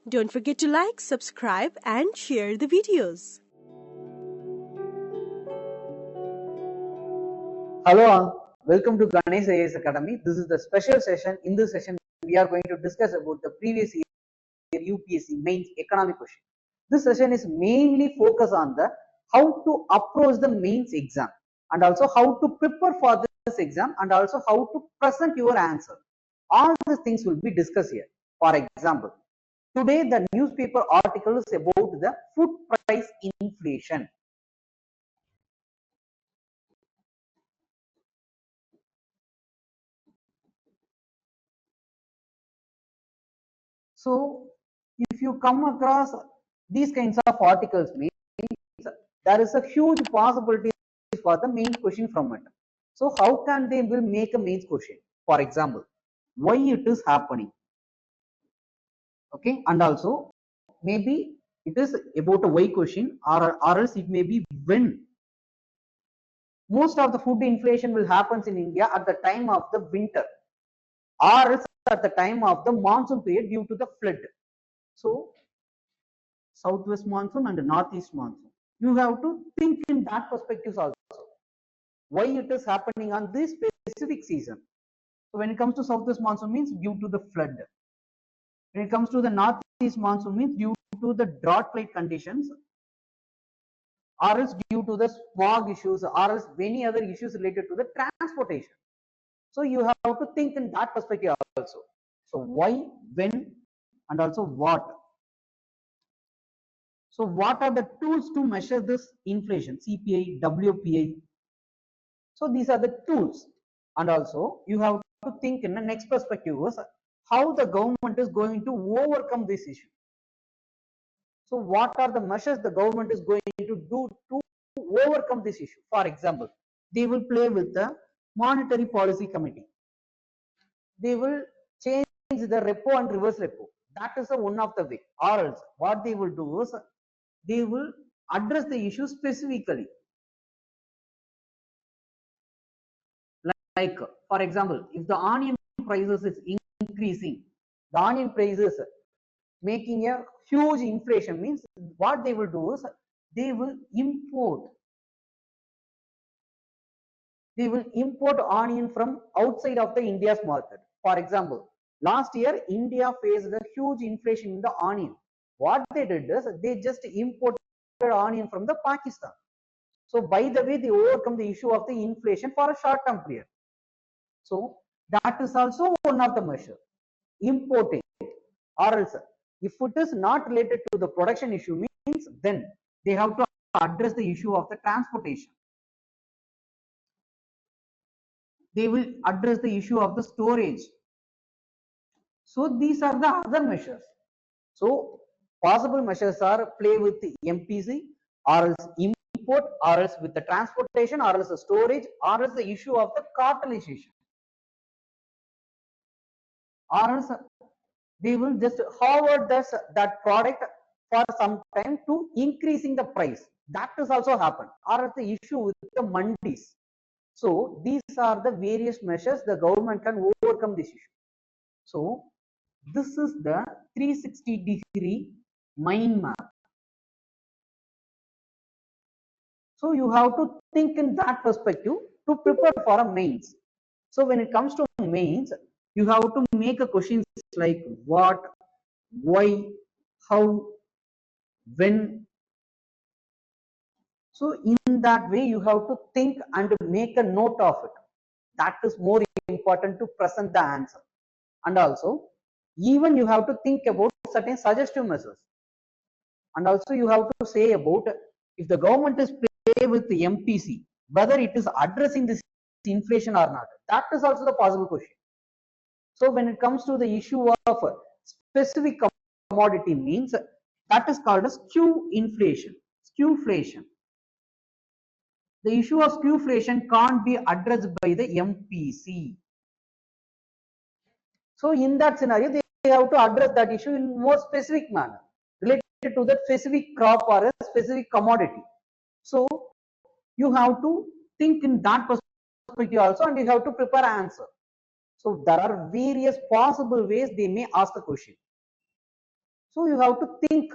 Don't forget to like, subscribe and share the videos. Hello, welcome to Ganesh IAS Academy. This is the special session. In this session, we are going to discuss about the previous year UPSC Mains economic question. This session is mainly focused on the how to approach the mains exam and also how to prepare for this exam and also how to present your answer. All these things will be discussed here. For example, today the newspaper article is about the food price inflation. So if you come across these kinds of articles, means there is a huge possibility for the main question from it. So how can they will make a mains question? For example, why it is happening? Okay, and also maybe it is about a why question, or else it may be when. Most of the food inflation will happens in India at the time of the winter, or else at the time of the monsoon period due to the flood. So southwest monsoon and northeast monsoon, you have to think in that perspective also, why it is happening on this specific season. So when it comes to southwest monsoon, means due to the flood. When it comes to the northeast monsoon, means due to the drought like conditions, or else due to the smog issues, or else many other issues related to the transportation. So you have to think in that perspective also. So why, when, and also what. So what are the tools to measure this inflation? CPI, WPI. So these are the tools. And also you have to think in the next perspective was how the government is going to overcome this issue. So what are the measures the government is going to do to overcome this issue? For example, they will play with the monetary policy committee. They will change the repo and reverse repo. That is one of the way. Or else what they will do is they will address the issue specifically. Like for example, if the onion prices is increasing, the onion prices making a huge inflation, means what they will do is they will import onion from outside of the India's market. For example, last year India faced a huge inflation in the onion. What they did is they just imported onion from the Pakistan. So by the way, they overcome the issue of the inflation for a short term period. So that is also one of the measures. Importing, or else if it is not related to the production issue, means then they have to address the issue of the transportation. They will address the issue of the storage. So these are the other measures. So possible measures are play with the MPC, or else import, or else with the transportation, or else the storage, or else the issue of the cartelization, or else they will just forward that product for some time to increasing the price. That is also happen, or the issue with the mandis. So these are the various measures the government can overcome this issue. So this is the 360-degree mind map. So you have to think in that perspective to prepare for a mains. So when it comes to mains, you have to make a questions like what, why, how, when. So in that way, you have to think and make a note of it. That is more important to present the answer. And also, even you have to think about certain suggestive measures. And also you have to say about if the government is play with the MPC, whether it is addressing this inflation or not. That is also the possible question. So when it comes to the issue of specific commodity, means that is called as skew inflation, skewflation. The issue of skewflation can't be addressed by the MPC. So in that scenario, they have to address that issue in more specific manner related to that specific crop or a specific commodity. So you have to think in that perspective also, and you have to prepare an answer. So there are various possible ways they may ask the question. So you have to think.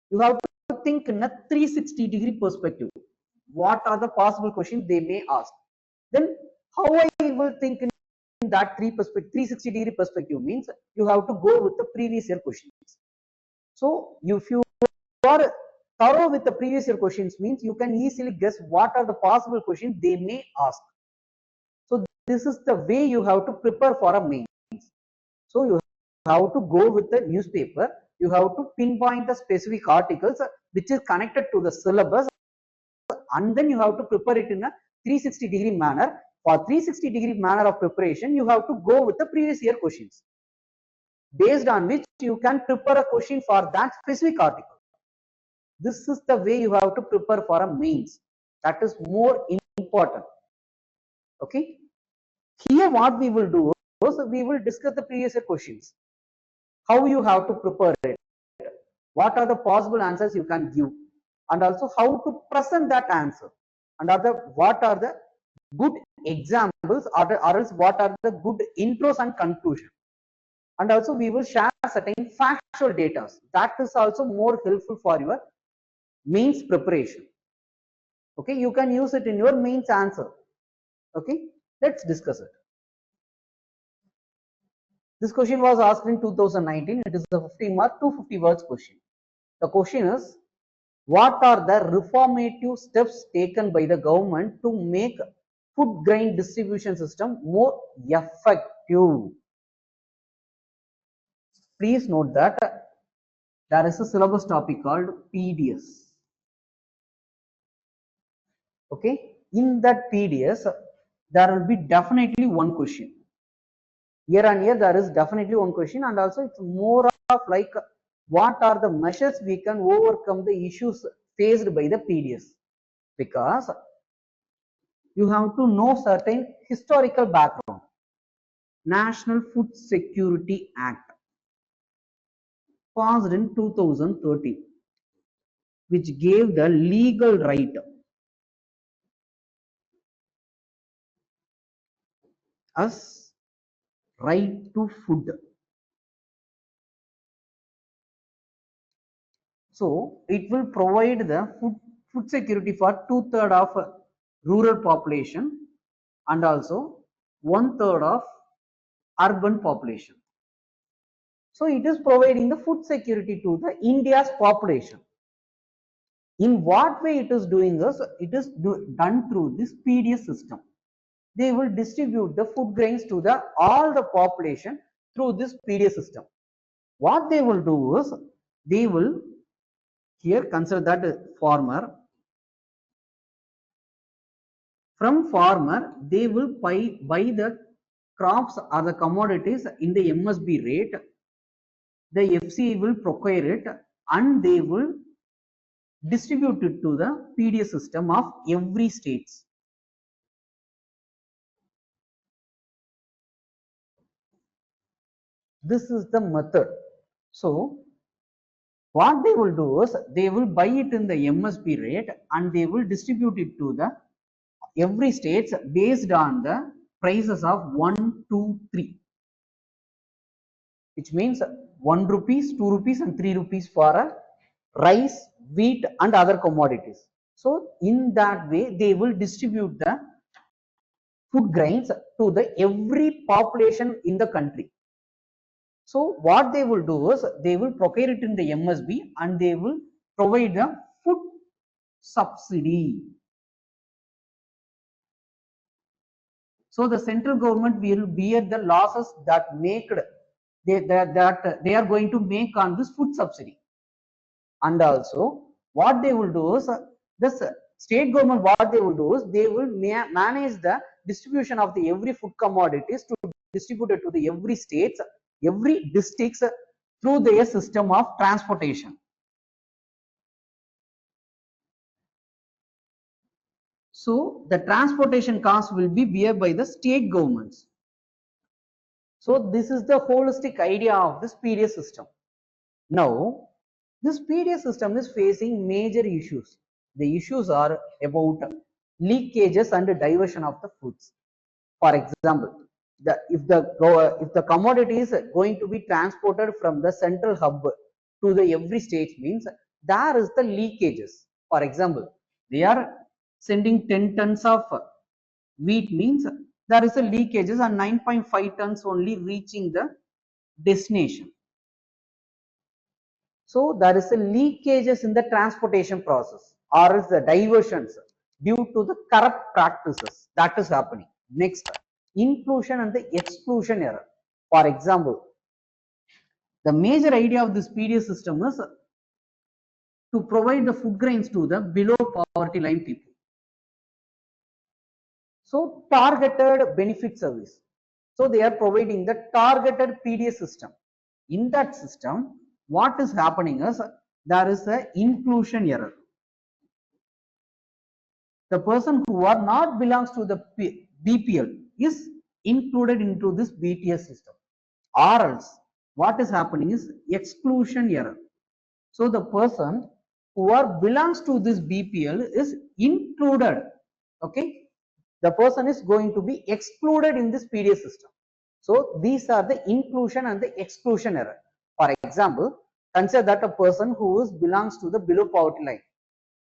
You have to think in a 360-degree perspective. What are the possible questions they may ask? Then how I will think in that 360-degree perspective means you have to go with the previous year questions. So if you are thorough with the previous year questions means you can easily guess what are the possible questions they may ask. So this is the way you have to prepare for a mains. So you have to go with the newspaper. You have to pinpoint the specific articles which is connected to the syllabus, and then you have to prepare it in a 360-degree manner. For 360-degree manner of preparation, you have to go with the previous year questions, based on which you can prepare a question for that specific article. This is the way you have to prepare for a mains. That is more important. Okay. Here what we will do is we will discuss the previous year questions. How you have to prepare it. What are the possible answers you can give, and also how to present that answer, and what are the good examples, or else what are the good intros and conclusion. And also we will share certain factual data. That is also more helpful for your mains preparation. Okay, you can use it in your mains answer. Okay, let's discuss it. This question was asked in 2019. It is a 50 mark, 250 words question. The question is, what are the reformative steps taken by the government to make food grain distribution system more effective? Please note that there is a syllabus topic called PDS. Okay, in that PDS, there will be definitely one question. Year on year, there is definitely one question, and also it's more of like what are the measures we can overcome the issues faced by the PDS, because you have to know certain historical background. National Food Security Act passed in 2013, which gave the legal right as right to food. So it will provide the food security for 2/3 of rural population and also 1/3 of urban population. So it is providing the food security to the India's population. In what way it is doing this? It is done through this PDS system. They will distribute the food grains to all the population through this PDS system. What they will do is, they will here consider that farmer. From farmer, they will buy the crops or the commodities in the MSB rate. The FC will procure it and they will distribute it to the PDS system of every states. This is the method. So what they will do is, they will buy it in the MSP rate and they will distribute it to the every states based on the prices of 1, 2, 3, which means 1 rupees, 2 rupees and 3 rupees for a rice, wheat and other commodities. So in that way they will distribute the food grains to the every population in the country. So what they will do is, they will procure it in the MSB and they will provide the food subsidy. So the central government will bear the losses that they are going to make on this food subsidy. And also what they will do is, this state government, what they will do is, they will manage the distribution of the every food commodities to distribute it to the every states, every districts through their system of transportation. So the transportation cost will be borne by the state governments. So this is the holistic idea of this PDS system. Now this PDS system is facing major issues. The issues are about leakages and diversion of the foods. For example, if the commodity is going to be transported from the central hub to the every stage means there is the leakages. For example, they are sending 10 tons of wheat means there is a leakages and 9.5 tons only reaching the destination. So there is a leakages in the transportation process or else the diversions due to the corrupt practices that is happening. Next, inclusion and the exclusion error. For example, the major idea of this PDS system is to provide the food grains to the below poverty line people. So targeted benefit service. So they are providing the targeted PDS system. In that system, what is happening is there is a inclusion error. The person who are not belongs to the BPL is included into this BTS system, or else what is happening is exclusion error. So the person who are belongs to this BPL is included. Okay, the person is going to be excluded in this PDS system. So these are the inclusion and the exclusion error. For example, consider that a person who is belongs to the below poverty line,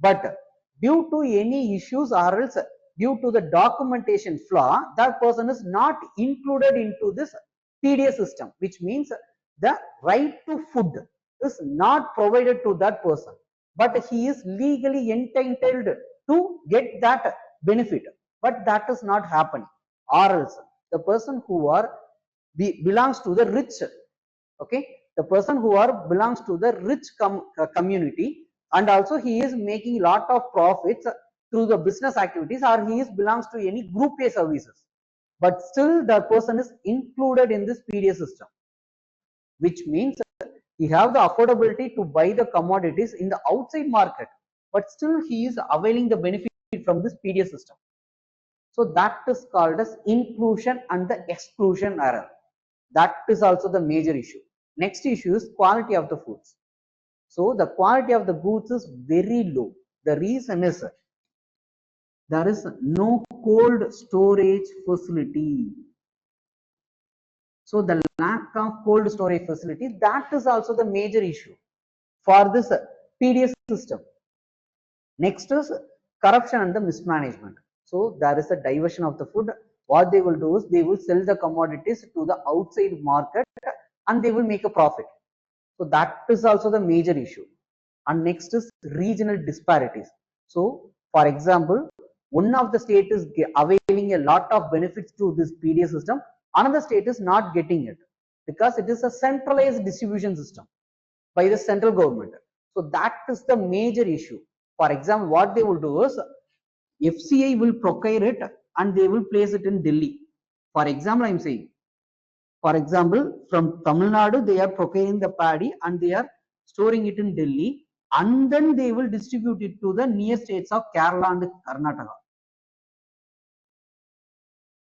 but due to any issues or else due to the documentation flaw, that person is not included into this PDS system, which means the right to food is not provided to that person, but he is legally entitled to get that benefit, but that is not happening. Or else the person who are belongs to the rich, okay, the person who are belongs to the rich community, and also he is making lot of profits through the business activities, or he is belongs to any group A services, but still the person is included in this PDS system, which means he have the affordability to buy the commodities in the outside market, but still he is availing the benefit from this PDS system. So that is called as inclusion and the exclusion error. That is also the major issue. Next issue is quality of the foods. So the quality of the goods is very low. The reason is there is no cold storage facility. So the lack of cold storage facility, that is also the major issue for this PDS system. Next is corruption and the mismanagement. So there is a diversion of the food. What they will do is they will sell the commodities to the outside market and they will make a profit. So that is also the major issue. And next is regional disparities. So for example, one of the state is availing a lot of benefits to this PDS system, another state is not getting it because it is a centralized distribution system by the central government. So that is the major issue. For example, what they will do is FCI will procure it and they will place it in Delhi. For example, I am saying, for example, from Tamil Nadu, they are procuring the paddy and they are storing it in Delhi, and then they will distribute it to the near states of Kerala and Karnataka.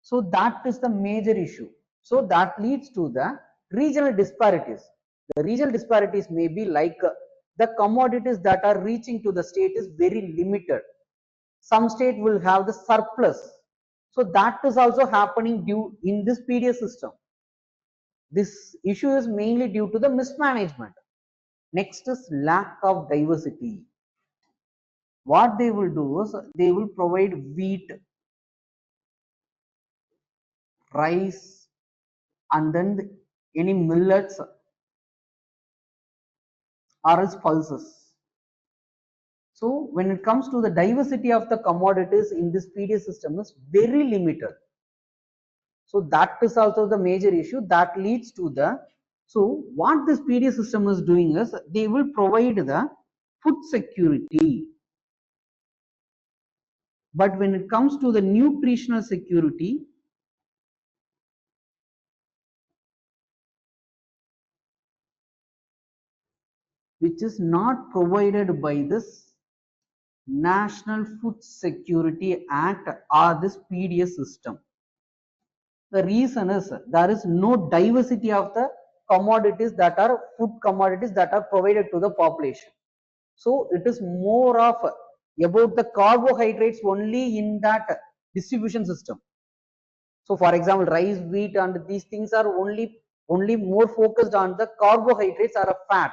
So that is the major issue. So that leads to the regional disparities. The regional disparities may be like the commodities that are reaching to the state is very limited. Some state will have the surplus. So that is also happening due in this PDS system. This issue is mainly due to the mismanagement. Next is lack of diversity. What they will do is they will provide wheat, rice, and then any millets or else pulses. So when it comes to the diversity of the commodities in this PDS system is very limited. So that is also the major issue that leads to the, so what this PDS system is doing is they will provide the food security. But when it comes to the nutritional security, which is not provided by this National Food Security Act or this PDS system. The reason is there is no diversity of the commodities that are food commodities that are provided to the population. So it is more of about the carbohydrates only in that distribution system. So for example, rice, wheat and these things are only more focused on the carbohydrates or a fat.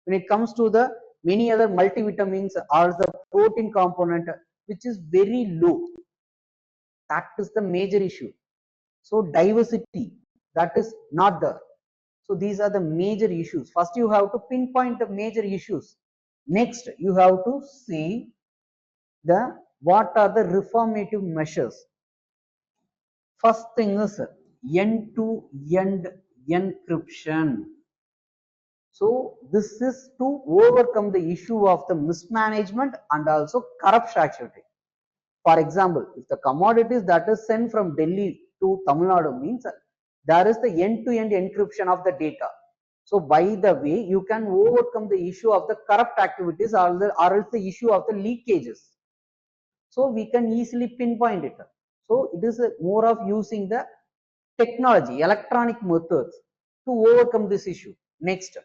When it comes to the many other multivitamins or the protein component, which is very low, that is the major issue. So diversity, that is not there. So these are the major issues. First, you have to pinpoint the major issues. Next, you have to see what are the reformative measures. First thing is end-to-end encryption. So this is to overcome the issue of the mismanagement and also corruption activity. For example, if the commodities that is sent from Delhi to Tamil Nadu means there is the end-to-end encryption of the data. So by the way, you can overcome the issue of the corrupt activities or else the issue of the leakages. So we can easily pinpoint it. So it is more of using the technology, electronic methods to overcome this issue. Next,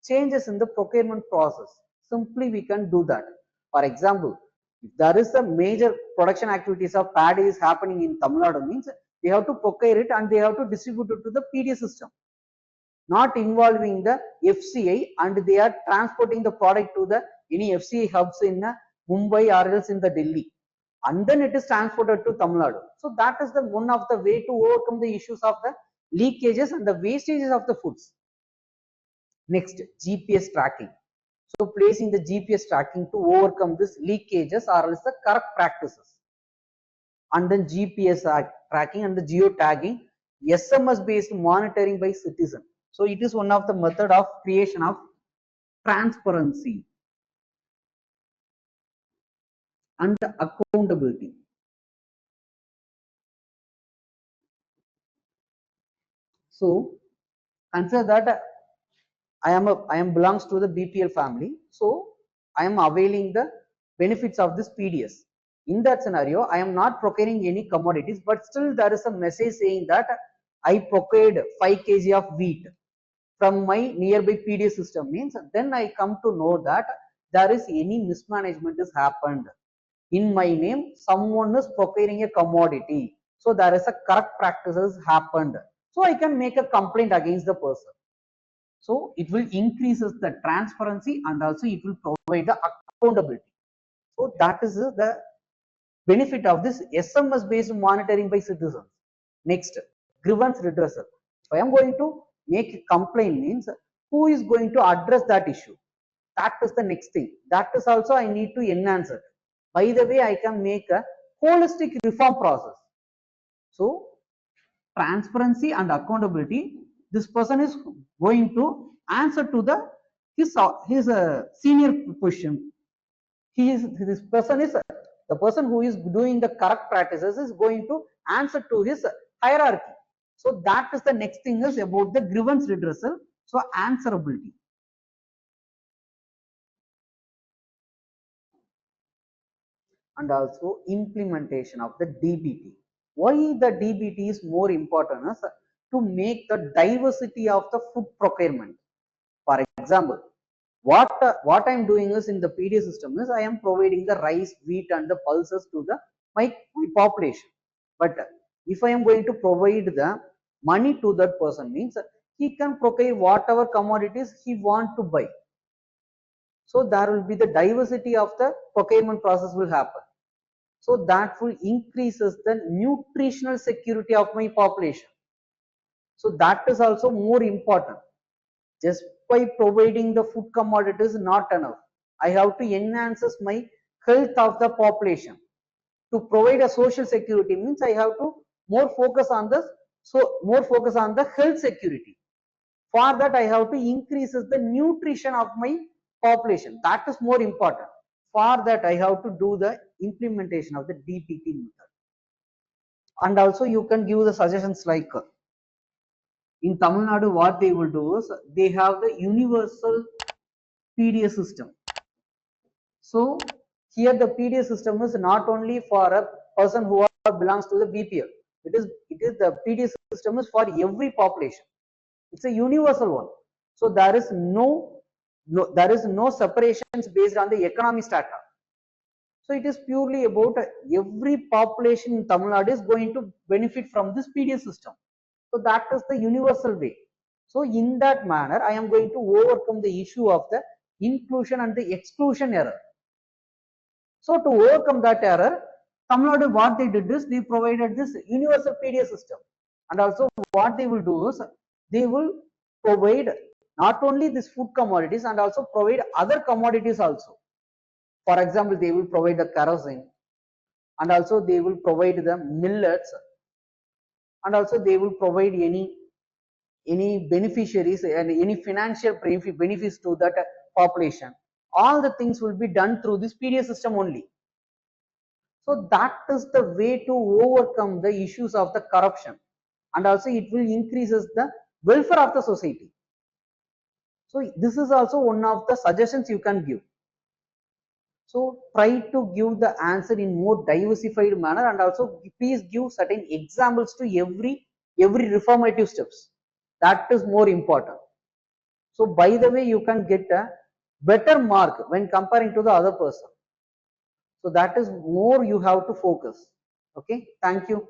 changes in the procurement process. Simply we can do that. For example, if there is a major production activities of paddy is happening in Tamil Nadu means they have to procure it and they have to distribute it to the PD system, not involving the FCI, and they are transporting the product to the any FCI hubs in Mumbai or else in the Delhi, and then it is transported to Tamil Nadu. So that is the one of the way to overcome the issues of the leakages and the wastages of the foods. Next, GPS tracking. So placing the GPS tracking to overcome this leakages or else the corrupt practices. And then GPS tracking and the geotagging, SMS based monitoring by citizen. So it is one of the method of creation of transparency and accountability. So consider that I am belongs to the BPL family, so I am availing the benefits of this PDS. In that scenario, I am not procuring any commodities, but still there is a message saying that I procured 5 kg of wheat from my nearby PDS system means, then I come to know that there is any mismanagement has happened. In my name, someone is procuring a commodity. So there is a corrupt practices happened. So I can make a complaint against the person. So it will increases the transparency and also it will provide the accountability. So that is the benefit of this SMS based monitoring by citizens. Next, grievance redressal. If I am going to make a complaint means who is going to address that issue? That is the next thing. That is also I need to enhance it. By the way, I can make a holistic reform process. So transparency and accountability, this person is going to answer to the his senior position. This person is the person who is doing the correct practices is going to answer to his hierarchy. So that is the next thing is about the grievance redressal. So answerability. And also implementation of the DBT. Why the DBT is more important is to make the diversity of the food procurement. For example, what I am doing is in the PD system is I am providing the rice, wheat and the pulses to the my population. But if I am going to provide the money to that person means he can procure whatever commodities he want to buy. So there will be the diversity of the procurement process will happen. So that will increases the nutritional security of my population. So that is also more important. Just by providing the food commodities not enough. I have to enhance my health of the population. To provide a social security means I have to more focus on the health security. For that I have to increase the nutrition of my population. That is more important. For that I have to do the implementation of the DBT method. And also you can give the suggestions like in Tamil Nadu what they will do is they have the universal PDS system. So here the PDS system is not only for a person who belongs to the BPL. It is the PDS system is for every population. It's a universal one. So there is no separations based on the economic strata. So it is purely about every population in Tamil Nadu is going to benefit from this PDS system. So that is the universal way. So in that manner, I am going to overcome the issue of the inclusion and the exclusion error. So to overcome that error, Tamil Nadu, what they did is they provided this universal PDF system, and also what they will do is they will provide not only this food commodities and also provide other commodities also. For example, they will provide the kerosene, and also they will provide the millets, and also they will provide any beneficiaries and any financial benefits to that population. All the things will be done through this PDF system only. So that is the way to overcome the issues of the corruption, and also it will increases the welfare of the society. So this is also one of the suggestions you can give. So try to give the answer in more diversified manner, and also please give certain examples to every reformative steps. That is more important. So by the way, you can get a better mark when comparing to the other person. So that is more you have to focus. Okay, thank you.